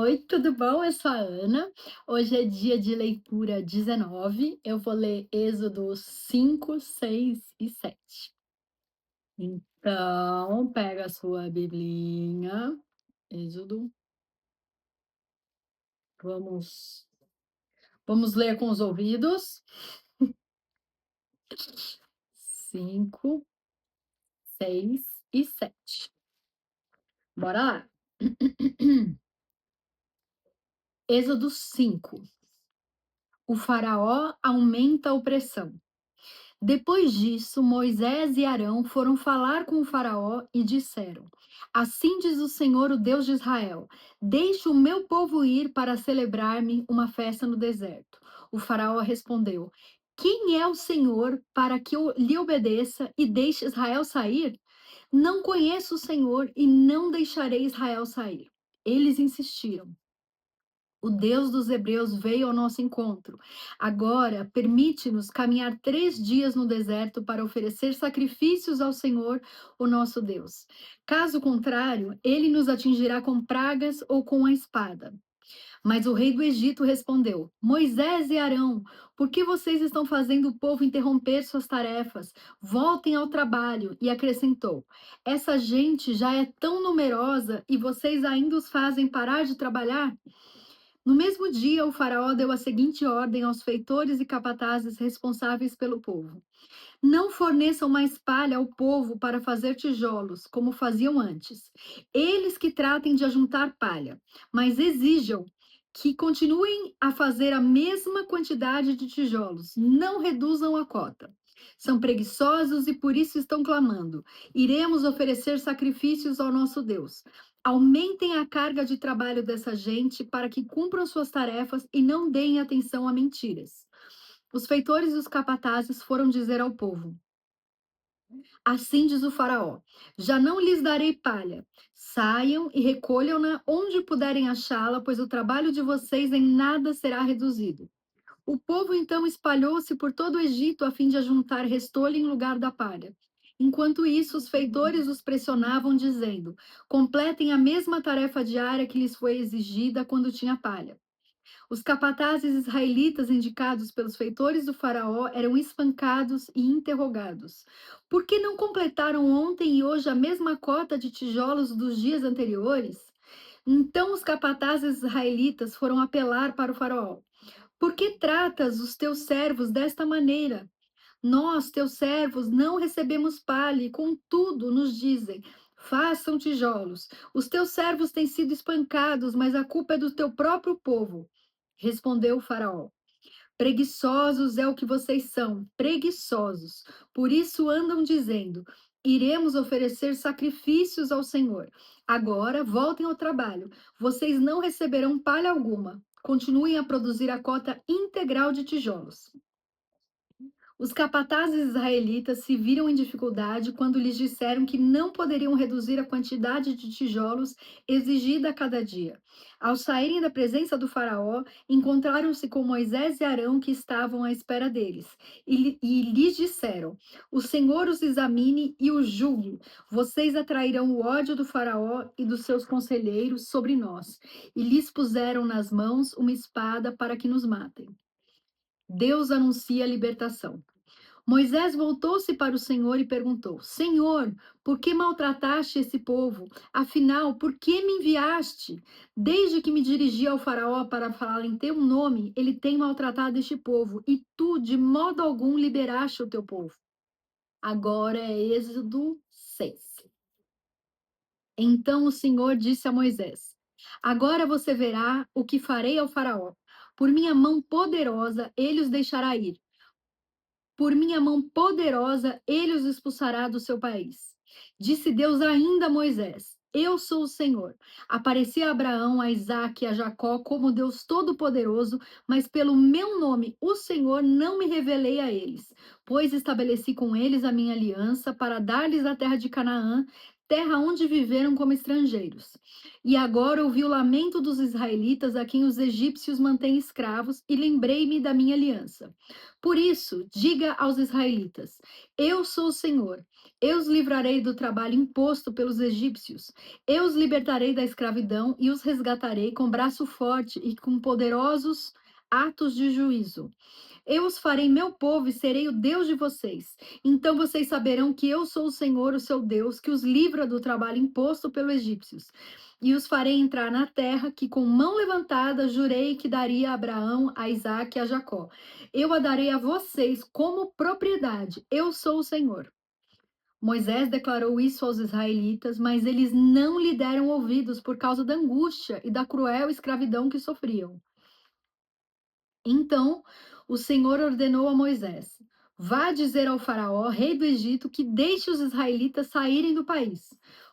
Oi, tudo bom? Eu sou a Ana. Hoje é dia de leitura 19. Eu vou ler Êxodo 5, 6 e 7. Então, pega a sua biblinha. Êxodo. Vamos, vamos ler com os ouvidos. 5, 6 e 7. Bora lá. Êxodo 5. O faraó aumenta a opressão. Depois disso, Moisés e Arão foram falar com o Faraó e disseram: Assim diz o Senhor, o Deus de Israel: Deixe o meu povo ir para celebrar-me uma festa no deserto. O Faraó respondeu: Quem é o Senhor para que eu lhe obedeça e deixe Israel sair? Não conheço o Senhor e não deixarei Israel sair. Eles insistiram. O Deus dos Hebreus veio ao nosso encontro. Agora, permite-nos caminhar 3 dias no deserto para oferecer sacrifícios ao Senhor, o nosso Deus. Caso contrário, ele nos atingirá com pragas ou com a espada. Mas o rei do Egito respondeu: Moisés e Arão, por que vocês estão fazendo o povo interromper suas tarefas? Voltem ao trabalho. E acrescentou: Essa gente já é tão numerosa e vocês ainda os fazem parar de trabalhar? No mesmo dia, o faraó deu a seguinte ordem aos feitores e capatazes responsáveis pelo povo: Não forneçam mais palha ao povo para fazer tijolos, como faziam antes. Eles que tratem de ajuntar palha, mas exijam que continuem a fazer a mesma quantidade de tijolos, não reduzam a cota. São preguiçosos e por isso estão clamando: Iremos oferecer sacrifícios ao nosso Deus. Aumentem a carga de trabalho dessa gente para que cumpram suas tarefas e não deem atenção a mentiras. Os feitores e os capatazes foram dizer ao povo: Assim diz o Faraó: Já não lhes darei palha. Saiam e recolham-na onde puderem achá-la, pois o trabalho de vocês em nada será reduzido. O povo então espalhou-se por todo o Egito a fim de ajuntar restolho em lugar da palha. Enquanto isso, os feitores os pressionavam, dizendo: Completem a mesma tarefa diária que lhes foi exigida quando tinha palha. Os capatazes israelitas indicados pelos feitores do Faraó eram espancados e interrogados. Por que não completaram ontem e hoje a mesma cota de tijolos dos dias anteriores? Então os capatazes israelitas foram apelar para o Faraó. Por que tratas os teus servos desta maneira? Nós, teus servos, não recebemos palha, e contudo nos dizem: façam tijolos. Os teus servos têm sido espancados, mas a culpa é do teu próprio povo. Respondeu o Faraó: Preguiçosos é o que vocês são, preguiçosos. Por isso andam dizendo: Iremos oferecer sacrifícios ao Senhor. Agora voltem ao trabalho. Vocês não receberão palha alguma. Continuem a produzir a cota integral de tijolos. Os capatazes israelitas se viram em dificuldade quando lhes disseram que não poderiam reduzir a quantidade de tijolos exigida a cada dia. Ao saírem da presença do Faraó, encontraram-se com Moisés e Arão, que estavam à espera deles, e lhes disseram: O Senhor os examine e os julgue. Vocês atrairão o ódio do Faraó e dos seus conselheiros sobre nós. E lhes puseram nas mãos uma espada para que nos matem. Deus anuncia a libertação. Moisés voltou-se para o Senhor e perguntou: Senhor, por que maltrataste esse povo? Afinal, por que me enviaste? Desde que me dirigi ao Faraó para falar em teu nome, ele tem maltratado este povo, e tu, de modo algum, liberaste o teu povo. Agora é Êxodo 6. Então o Senhor disse a Moisés: Agora você verá o que farei ao Faraó. Por minha mão poderosa, ele os deixará ir. Por minha mão poderosa, ele os expulsará do seu país. Disse Deus ainda a Moisés: Eu sou o Senhor. Apareci a Abraão, a Isaque e a Jacó como Deus Todo-Poderoso, mas pelo meu nome, o Senhor, não me revelei a eles, pois estabeleci com eles a minha aliança para dar-lhes a terra de Canaã, terra onde viveram como estrangeiros. E agora ouvi o lamento dos israelitas a quem os egípcios mantêm escravos e lembrei-me da minha aliança. Por isso, diga aos israelitas: Eu sou o Senhor. Eu os livrarei do trabalho imposto pelos egípcios. Eu os libertarei da escravidão e os resgatarei com braço forte e com poderosos atos de juízo. Eu os farei meu povo e serei o Deus de vocês. Então vocês saberão que eu sou o Senhor, o seu Deus, que os livra do trabalho imposto pelos egípcios. E os farei entrar na terra que com mão levantada jurei que daria a Abraão, a Isaque e a Jacó. Eu a darei a vocês como propriedade. Eu sou o Senhor. Moisés declarou isso aos israelitas, mas eles não lhe deram ouvidos por causa da angústia e da cruel escravidão que sofriam. Então o Senhor ordenou a Moisés: Vá dizer ao Faraó, rei do Egito, que deixe os israelitas saírem do país.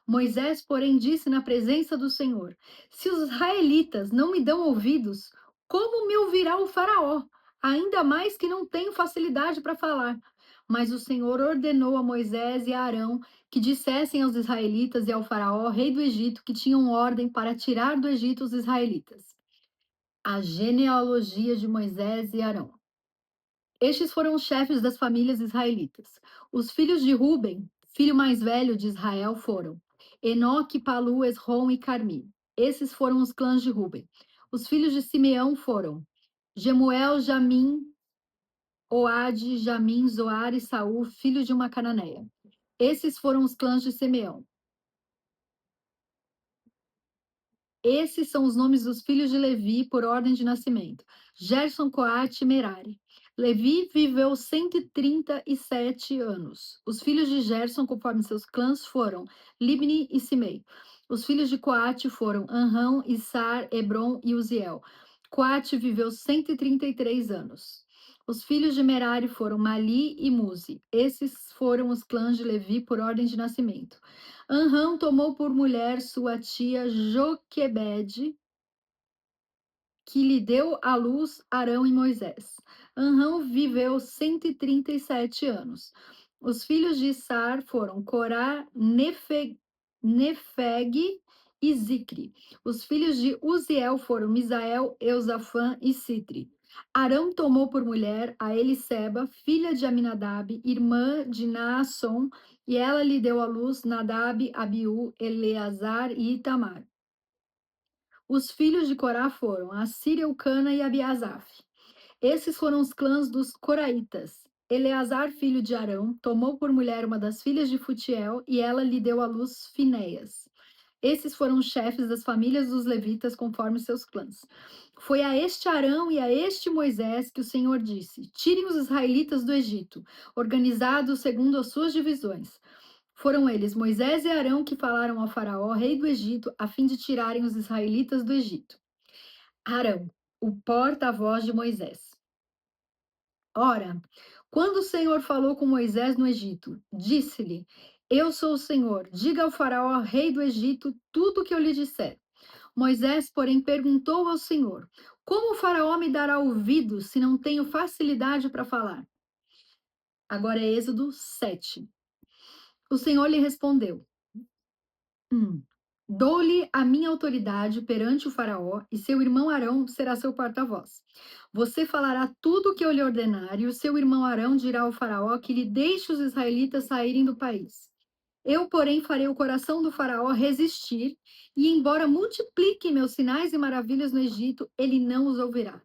Moisés, porém, disse na presença do Senhor: Se os israelitas não me dão ouvidos, como me ouvirá o Faraó? Ainda mais que não tenho facilidade para falar. Mas o Senhor ordenou a Moisés e a Arão que dissessem aos israelitas e ao Faraó, rei do Egito, que tinham ordem para tirar do Egito os israelitas. A genealogia de Moisés e Arão. Estes foram os chefes das famílias israelitas. Os filhos de Ruben, filho mais velho de Israel, foram Enoque, Palu, Esrom e Carmi. Esses foram os clãs de Ruben. Os filhos de Simeão foram Jemuel, Jamim, Oade, Jamim, Zoar e Saul, filho de uma cananeia. Esses foram os clãs de Simeão. Esses são os nomes dos filhos de Levi por ordem de nascimento: Gerson, Coate e Merari. Levi viveu 137 anos. Os filhos de Gerson, conforme seus clãs, foram Libni e Simei. Os filhos de Coate foram Anrão, Issar, Hebron e Uziel. Coate viveu 133 anos. Os filhos de Merari foram Mali e Muzi. Esses foram os clãs de Levi por ordem de nascimento. Anrão tomou por mulher sua tia Joquebede, que lhe deu à luz Arão e Moisés. Anrão viveu 137 anos. Os filhos de Issar foram Corá, Nefeg e Zicre. Os filhos de Uziel foram Misael, Eusafã e Citri. Arão tomou por mulher a Eliseba, filha de Aminadab, irmã de Naasson, e ela lhe deu à luz Nadab, Abiú, Eleazar e Itamar. Os filhos de Corá foram Assir, Eucana e Abiasaf. Esses foram os clãs dos Coraitas. Eleazar, filho de Arão, tomou por mulher uma das filhas de Futiel, e ela lhe deu à luz Finéias. Esses foram os chefes das famílias dos levitas conforme seus clãs. Foi a este Arão e a este Moisés que o Senhor disse: Tirem os israelitas do Egito, organizados segundo as suas divisões. Foram eles, Moisés e Arão, que falaram ao Faraó, rei do Egito, a fim de tirarem os israelitas do Egito. Arão, o porta-voz de Moisés. Ora, quando o Senhor falou com Moisés no Egito, disse-lhe: Eu sou o Senhor, diga ao Faraó, rei do Egito, tudo o que eu lhe disser. Moisés, porém, perguntou ao Senhor: Como o Faraó me dará ouvidos se não tenho facilidade para falar? Agora é Êxodo 7. O Senhor lhe respondeu: Dou-lhe a minha autoridade perante o Faraó, e seu irmão Arão será seu porta-voz. Você falará tudo o que eu lhe ordenar, e o seu irmão Arão dirá ao Faraó que lhe deixe os israelitas saírem do país. Eu, porém, farei o coração do Faraó resistir, e embora multiplique meus sinais e maravilhas no Egito, ele não os ouvirá.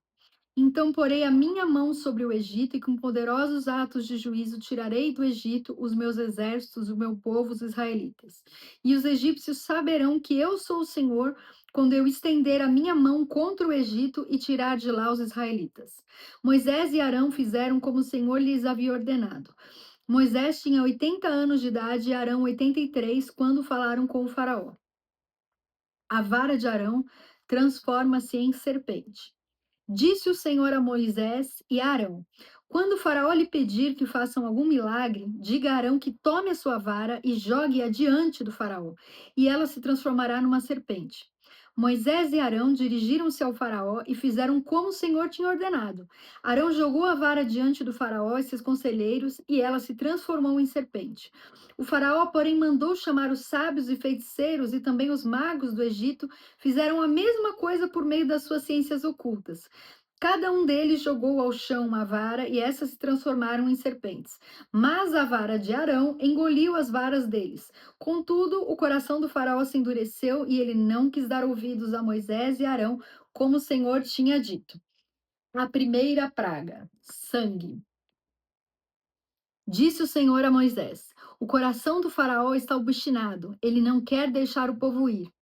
Então porei a minha mão sobre o Egito e com poderosos atos de juízo tirarei do Egito os meus exércitos, o meu povo, os israelitas. E os egípcios saberão que eu sou o Senhor quando eu estender a minha mão contra o Egito e tirar de lá os israelitas. Moisés e Arão fizeram como o Senhor lhes havia ordenado. Moisés tinha 80 anos de idade e Arão 83 quando falaram com o faraó. A vara de Arão transforma-se em serpente. Disse o Senhor a Moisés e a Arão: Quando o Faraó lhe pedir que façam algum milagre, diga a Arão que tome a sua vara e jogue-a diante do Faraó, e ela se transformará numa serpente. Moisés e Arão dirigiram-se ao Faraó e fizeram como o Senhor tinha ordenado. Arão jogou a vara diante do Faraó e seus conselheiros, e ela se transformou em serpente. O Faraó, porém, mandou chamar os sábios e feiticeiros e também os magos do Egito, fizeram a mesma coisa por meio das suas ciências ocultas. Cada um deles jogou ao chão uma vara e essas se transformaram em serpentes. Mas a vara de Arão engoliu as varas deles. Contudo, o coração do faraó se endureceu e ele não quis dar ouvidos a Moisés e Arão, como o Senhor tinha dito. A primeira praga: sangue. Disse o Senhor a Moisés: O coração do Faraó está obstinado, ele não quer deixar o povo ir.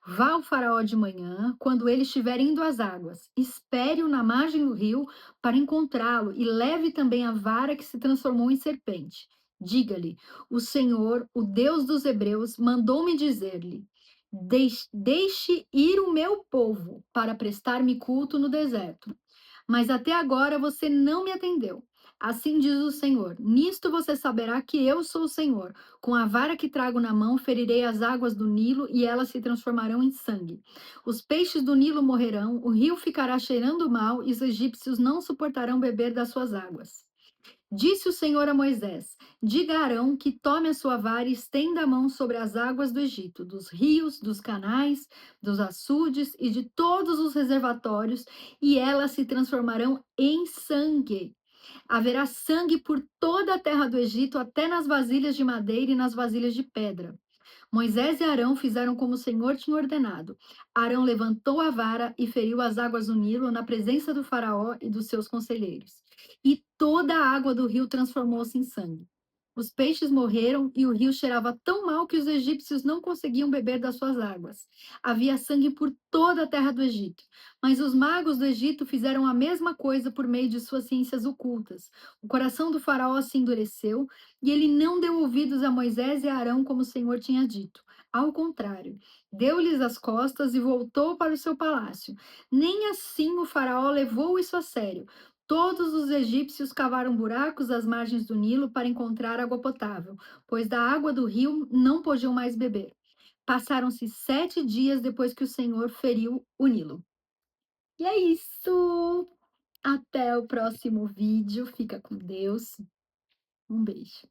Vá ao Faraó de manhã, quando ele estiver indo às águas. Espere-o na margem do rio para encontrá-lo e leve também a vara que se transformou em serpente. Diga-lhe: O Senhor, o Deus dos Hebreus, mandou-me dizer-lhe: Deixe ir o meu povo para prestar-me culto no deserto. Mas até agora você não me atendeu. Assim diz o Senhor: Nisto você saberá que eu sou o Senhor. Com a vara que trago na mão, ferirei as águas do Nilo e elas se transformarão em sangue. Os peixes do Nilo morrerão, o rio ficará cheirando mal e os egípcios não suportarão beber das suas águas. Disse o Senhor a Moisés: Diga a Arão que tome a sua vara e estenda a mão sobre as águas do Egito, dos rios, dos canais, dos açudes e de todos os reservatórios, e elas se transformarão em sangue. Haverá sangue por toda a terra do Egito, até nas vasilhas de madeira e nas vasilhas de pedra. Moisés e Arão fizeram como o Senhor tinha ordenado. Arão levantou a vara e feriu as águas do Nilo na presença do Faraó e dos seus conselheiros. E toda a água do rio transformou-se em sangue. Os peixes morreram e o rio cheirava tão mal que os egípcios não conseguiam beber das suas águas. Havia sangue por toda a terra do Egito. Mas os magos do Egito fizeram a mesma coisa por meio de suas ciências ocultas. O coração do faraó se endureceu e ele não deu ouvidos a Moisés e a Arão como o Senhor tinha dito. Ao contrário, deu-lhes as costas e voltou para o seu palácio. Nem assim o faraó levou isso a sério. Todos os egípcios cavaram buracos às margens do Nilo para encontrar água potável, pois da água do rio não podiam mais beber. Passaram-se 7 dias depois que o Senhor feriu o Nilo. E é isso! Até o próximo vídeo. Fica com Deus. Um beijo.